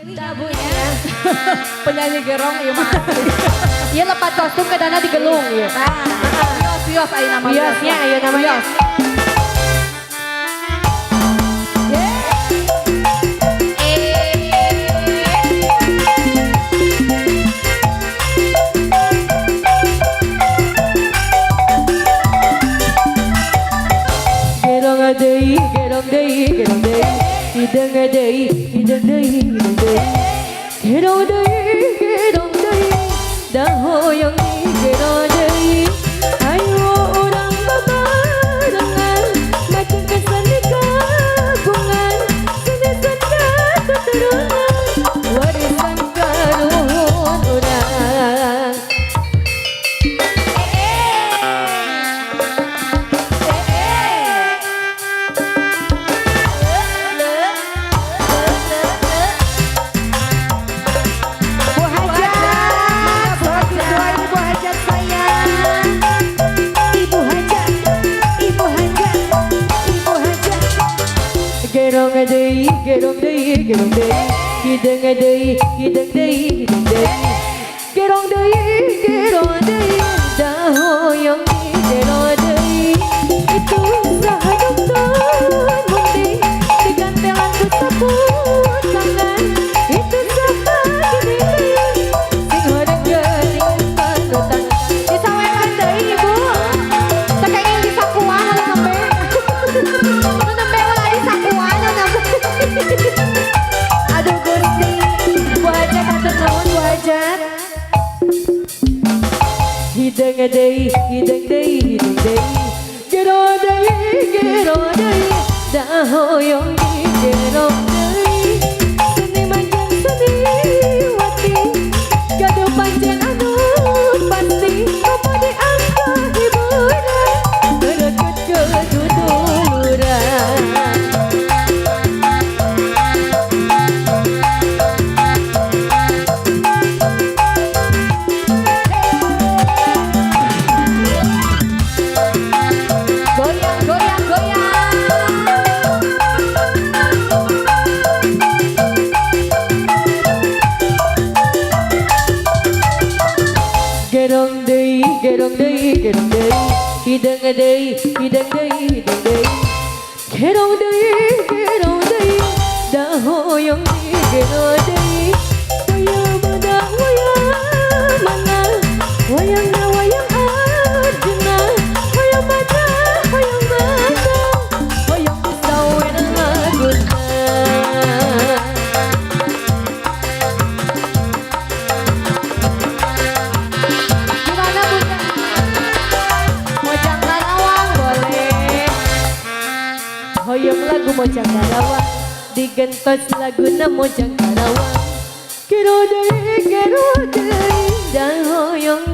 Tabunya penyanyi gerong iya mah. Iya lepas kostum ke dana digelung ya. Bios aya nama biosnya aya nama bios. Gerong deui, gerong deui, gerong deui. Hidung deui, hidung deui, hidung deui. Gerong deui, gerong deui. Dah hoyong di gerong deui. Ayo orang babarengan macam kesan di kagungan. Seni-seni keturunan warisan karuhun urang. Gerong deui, gerong deui, gerong deui. Hidung deui, hidung deui, hidung deui. Gerong deui, gerong deui. Dah hoyong di gerong deui. Itu saha dokter munding digantelan ku saput tangan. Itu saha gini deui sing hodeng geuning panutan. Disawekan deui ibu. Teu kenging disakuan nembe. Nembe ulah disakuan. Aduh Gusti, Bu Hajat atur nuhun Bu Hajat. Hidung deui, hidung deui, hidung deui. Gerong deui, gerong deui. Dah hoyong di gerong deui. Seni manjang seniwati, gaduh pancen anu pasti. Apa diangka hiburan, bereket keduduluran. Gerong deui, gerong deui, gerong deui. Hidung deui, hidung deui, hidung deui. Gerong deui, gerong deui. Dah hoyong di gerong deui. Wayang mana, wayang mana. Wayang na, wayang arjuna. Wayang mana, wayang mana. Wayang kusawen aguna. Hoyong lagu Mojang Karawang, digentos laguna Mojang Karawang. Gero deui, dah hoyong